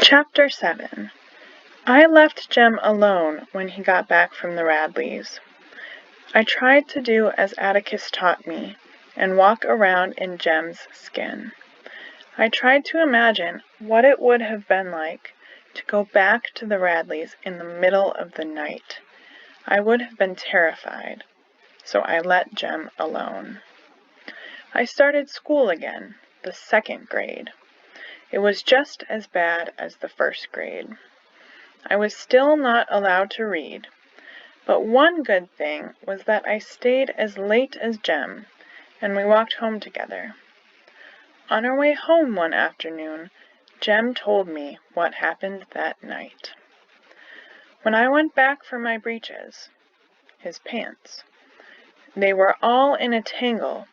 Chapter 7. I left Jem alone when he got back from the Radleys. I tried to do as Atticus taught me, and walk around in Jem's skin. I tried to imagine what it would have been like to go back to the Radleys in the middle of the night. I would have been terrified, so I let Jem alone. I started school again, the 2nd grade. It was just as bad as the 1st grade. I was still not allowed to read, but one good thing was that I stayed as late as Jem, and we walked home together. On our way home one afternoon, Jem told me what happened that night. When I went back for my breeches, his pants, they were all in a tangle.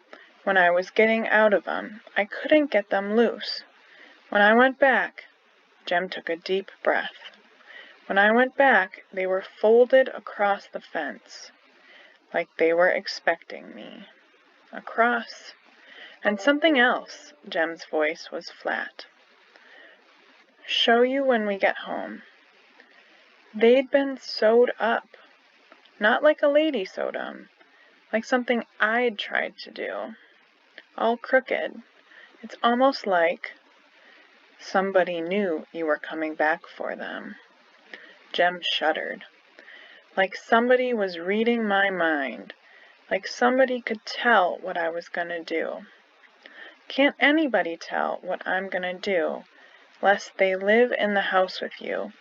When I was getting out of them, I couldn't get them loose. When I went back, Jem took a deep breath. When I went back, they were folded across the fence, like they were expecting me. Across. And something else. Jem's voice was flat. Show you when we get home. They'd been sewed up. Not like a lady sewed 'em, like something I'd tried to do. All crooked. It's almost like somebody knew you were coming back for them. Jem shuddered. Like somebody was reading my mind. Like somebody could tell what I was gonna do. Can't anybody tell what I'm gonna do, lest they live in the house with you,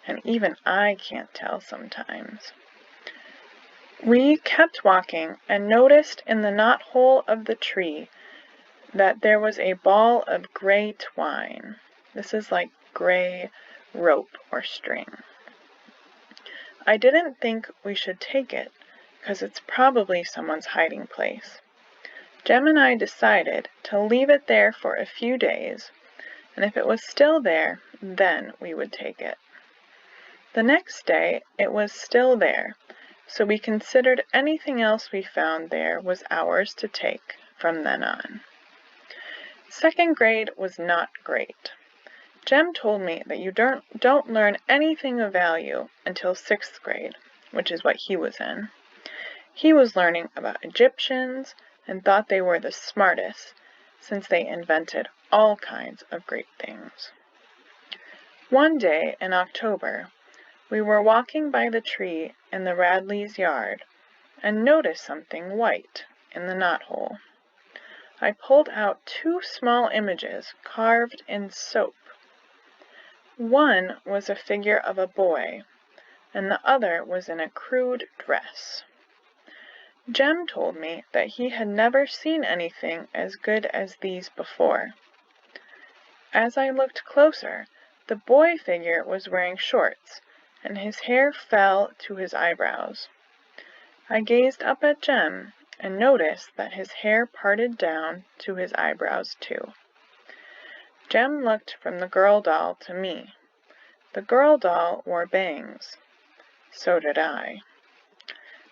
and even I can't tell sometimes. We kept walking and noticed in the knothole of the tree that there was a ball of gray twine. This is like gray rope or string. I didn't think we should take it, 'cause it's probably someone's hiding place. Jem and I decided to leave it there for a few days, and if it was still there, then we would take it. The next day it was still there, so we considered anything else we found there was ours to take from then on. 2nd grade was not great. Jem told me that you don't learn anything of value until 6th grade, which is what he was in. He was learning about Egyptians and thought they were the smartest, since they invented all kinds of great things. One day in October, we were walking by the tree in the Radleys' yard and noticed something white in the knothole. I pulled out 2 small images carved in soap. One was a figure of a boy, and the other was in a crude dress. Jem told me that he had never seen anything as good as these before. As I looked closer, the boy figure was wearing shorts, and his hair fell to his eyebrows. I gazed up at Jem and noticed that his hair parted down to his eyebrows too. Jem looked from the girl doll to me. The girl doll wore bangs. So did I.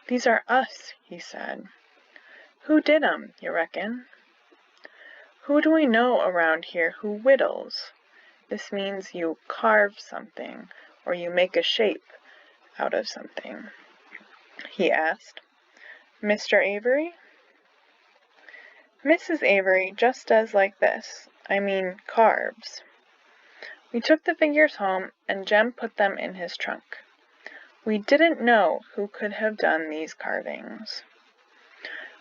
These are us, he said. Who did 'em, you reckon? Who do we know around here who whittles? This means you carve something, or you make a shape out of something, he asked. Mr. Avery? Mrs. Avery just does like this. I mean, carves. We took the figures home, and Jem put them in his trunk. We didn't know who could have done these carvings.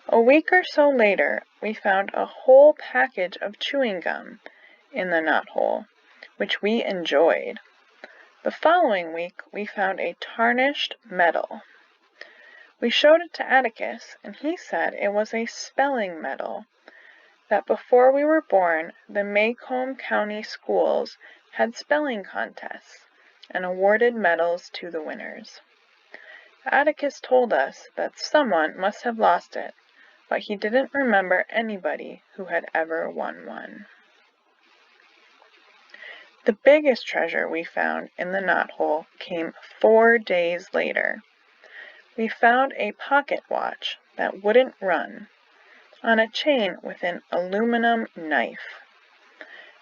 A week or so later, we found a whole package of chewing gum in the knothole, which we enjoyed. The following week, we found a tarnished medal. We showed it to Atticus, and he said it was a spelling medal, that before we were born, the Macomb County schools had spelling contests and awarded medals to the winners. Atticus told us that someone must have lost it, but he didn't remember anybody who had ever won one. The biggest treasure we found in the knothole came 4 days later. We found a pocket watch that wouldn't run, on a chain with an aluminum knife.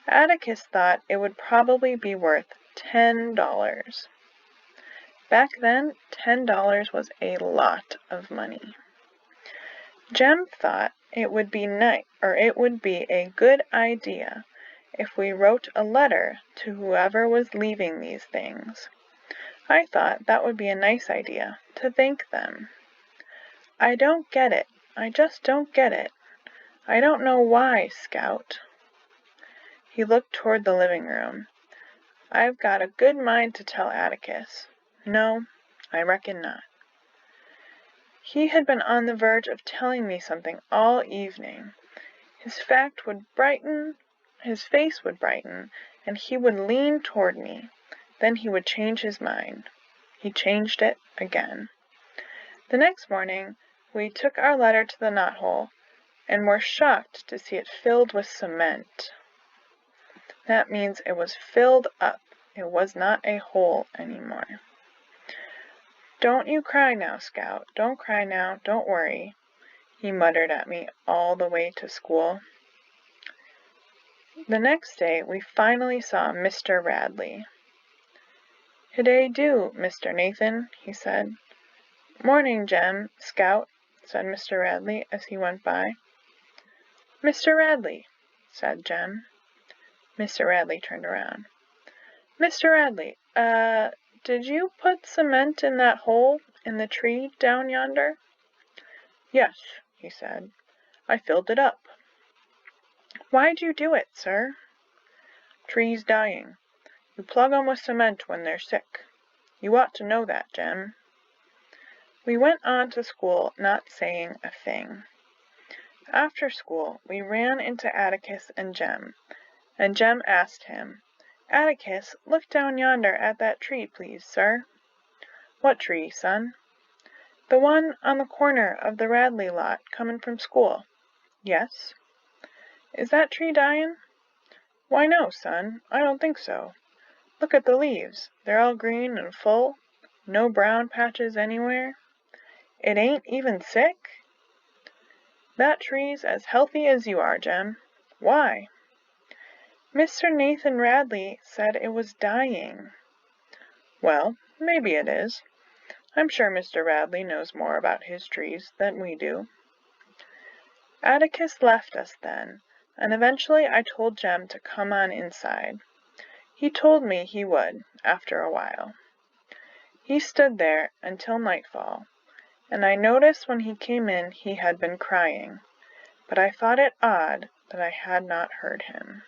Atticus thought it would probably be worth $10. Back then, $10 was a lot of money. Jem thought it would be a good idea if we wrote a letter to whoever was leaving these things. I thought that would be a nice idea, to thank them. I don't get it. I just don't get it. I don't know why, Scout. He looked toward the living room. I've got a good mind to tell Atticus. No, I reckon not. He had been on the verge of telling me something all evening. His face would brighten, and he would lean toward me. Then he would change his mind. He changed it again. The next morning, we took our letter to the knothole, and were shocked to see it filled with cement. That means it was filled up. It was not a hole anymore. Don't you cry now, Scout. Don't cry now. Don't worry, he muttered at me all the way to school. The next day, we finally saw Mr. Radley. "Howday do, Mr. Nathan," he said. "Morning, Jem, Scout," said Mr. Radley as he went by. "Mr. Radley," said Jem. Mr. Radley turned around. "Mr. Radley, did you put cement in that hole in the tree down yonder?" "Yes," he said. "I filled it up." "Why'd you do it, sir?" "Trees dying. You plug 'em with cement when they're sick. You ought to know that, Jem." We went on to school, not saying a thing. After school, we ran into Atticus and Jem asked him, "Atticus, look down yonder at that tree, please, sir." "What tree, son?" "The one on the corner of the Radley lot, comin' from school." "Yes." "Is that tree dyin'?" "Why, no, son, I don't think so. Look at the leaves. They're all green and full. No brown patches anywhere. It ain't even sick?" "That tree's as healthy as you are, Jem." "Why?" "Mr. Nathan Radley said it was dying." "Well, maybe it is. I'm sure Mr. Radley knows more about his trees than we do." Atticus left us then, and eventually I told Jem to come on inside. He told me he would, after a while. He stood there until nightfall, and I noticed when he came in he had been crying, but I thought it odd that I had not heard him.